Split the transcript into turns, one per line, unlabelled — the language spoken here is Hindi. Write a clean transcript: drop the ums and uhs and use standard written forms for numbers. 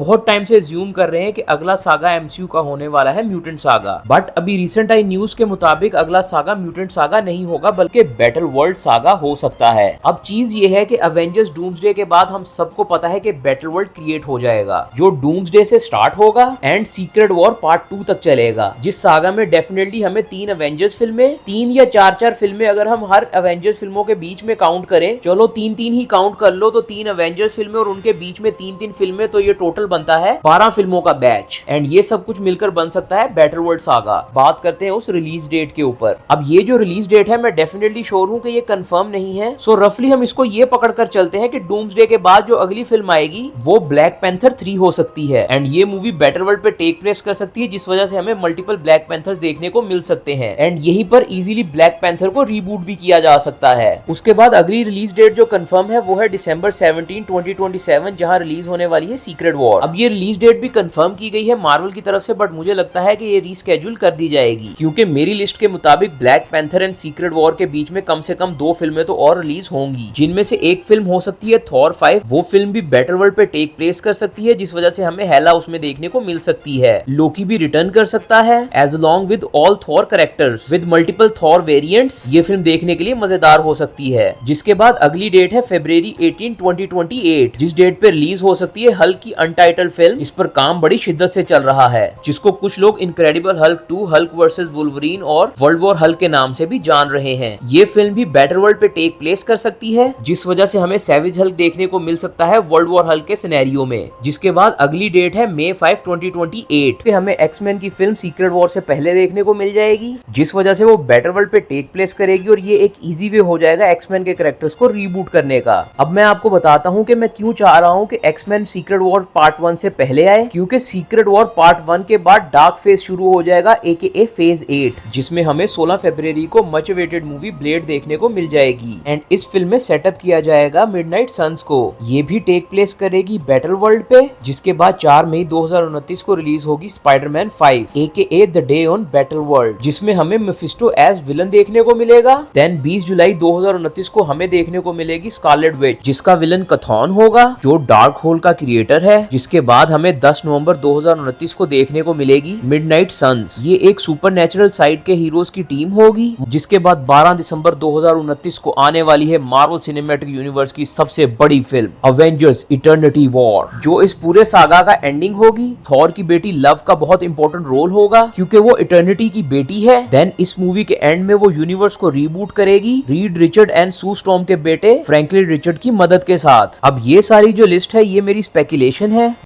बहुत टाइम से ज्यूम कर रहे हैं कि अगला सागा एमसीयू का होने वाला है म्यूटेंट सागा, बट अभी रिसेंट आई न्यूज के मुताबिक अगला सागा म्यूटेंट सागा नहीं होगा बल्कि बैटल वर्ल्ड सागा हो सकता है। अब चीज ये है कि अवेंजर्स डूम्सडे के बाद हम सबको पता है कि बैटल वर्ल्ड क्रिएट हो जाएगा जो डूम्सडे से स्टार्ट होगा एंड सीक्रेट वॉर पार्ट 2 तक चलेगा, जिस सागा में डेफिनेटली हमें 3 अवेंजर्स फिल्में, 3 या 4 फिल्में अगर हम हर अवेंजर्स फिल्मों के बीच में काउंट करें, चलो 3 ही काउंट कर लो, तो 3 अवेंजर्स फिल्में और उनके बीच में 3 फिल्में, तो ये टोटल बनता है 12 फिल्मों का बैच एंड ये सब कुछ मिलकर बन सकता है बैटल वर्ल्ड सागा। बात करते हैं उस रिलीज डेट के ऊपर। अब ये जो रिलीज डेट है मैं डेफिनेटली श्योर हूं कि ये कंफर्म नहीं है, सो रफली हम इसको ये पकड़कर चलते हैं कि डूम्सडे के बाद जो अगली फिल्म आएगी वो ब्लैक पैंथर 3 हो सकती है एंड ये मूवी बैटल वर्ल्ड पे टेक प्लेस कर सकती है, जिस वजह से हमें मल्टीपल ब्लैक पैंथर्स देखने को मिल सकते हैं एंड यहीं पर इजीली ब्लैक पैंथर को रीबूट भी किया जा सकता है। उसके बाद अगली रिलीज डेट जो कंफर्म है वो है दिसंबर 17, 2027, जहां रिलीज होने वाली है सीक्रेट वॉर। अब ये रिलीज डेट भी कंफर्म की गई है मार्वल की तरफ से, बट मुझे लगता है कि ये रीस्केड्यूल कर दी जाएगी क्योंकि मेरी लिस्ट के मुताबिक black panther and secret war के बीच में कम से कम 2 फिल्में तो और रिलीज होंगी, जिनमें से एक फिल्म हो सकती है थॉर 5। वो फिल्म भी बैटल वर्ल्ड पे टेक प्लेस कर सकती है, जिस वजह से हमें हेला उसमें देखने को मिल सकती है। लोकी भी रिटर्न कर सकता है as along with all Thor characters with multiple Thor variants. ये फिल्म देखने के लिए मजेदार हो सकती है। जिसके बाद अगली डेट है फरवरी 18, 2028, जिस डेट पे रिलीज हो सकती है हल्क की अनटाइटल्ड फिल्म। इस पर काम बड़ी शिद्दत से चल रहा है, जिसको कुछ लोग incredible Hulk 2, Hulk versus Wolverine और वर्ल्ड वॉर हल्क के नाम से भी जान रहे हैं। ये फिल्म भी बैटल वर्ल्ड पे टेक प्लेस कर सकती है, जिस वजह से हमें सैविज हल्क देखने को मिल सकता है वर्ल्ड वॉर हल्क के सिनेरियो में। जिसके बाद अगली डेट है मई 5, 2028 के हमें एक्समैन की फिल्म सीक्रेट वॉर से पहले देखने को मिल जाएगी, जिस वजह से वो बैटल वर्ल्ड पे टेक प्लेस करेगी और ये एक इजी वे हो जाएगा एक्समैन के कैरेक्टर्स को रीबूट करने का। अब मैं आपको बताता हूँ कि मैं क्यों चाह रहा हूँ कि एक्समैन सीक्रेट वॉर पार्ट 1 से पहले आए, क्योंकि सीक्रेट वॉर पार्ट 1 के बाद डार्क फेज शुरू हो जाएगा AKA फेज 8, जिसमें हमें 16 फरवरी को मच अवेटेड मूवी ब्लेड देखने को मिल जाएगी एंड इस फिल्म में सेटअप किया जाएगा मिडनाइट सन्स को। ये भी टेक प्लेस करेगी बैटल वर्ल्ड पे। जिसके बाद 4 मई 2029 को रिलीज होगी Spiderman 5 AKA the day on battle world, जिसमें हमें मेफिस्टो एज विलन देखने को मिलेगा। देन 20 जुलाई 2029 को हमें देखने को मिलेगी स्कारलेट विच, जिसका विलन कथॉन होगा जो डार्क होल का क्रिएटर है। जिसके बाद हमें 10 नवंबर 2029 को देखने को मिलेगी मिडनाइट सन्स। ये एक सुपरनैचुरल साइड के हीरोज की टीम होगी। जिसके बाद 12 दिसंबर 2029 को आने वाली है मार्वल सिनेमैटिक यूनिवर्स की सबसे बड़ी फिल्म अवेंजर्स इटर्निटी वॉर, जो इस पूरे सागा का एंडिंग होगी। थॉर की बेटी लव का बहुत इंपॉर्टेंट रोल होगा क्योंकि वो इटर्निटी की बेटी है। देन इस मूवी के एंड में वो यूनिवर्स को रीबूट करेगी Reed Richard and Sue Storm के बेटे फ्रैंकलिन रिचर्ड की मदद के साथ। अब ये सारी जो लिस्ट है ये मेरी स्पेकुलेशन है।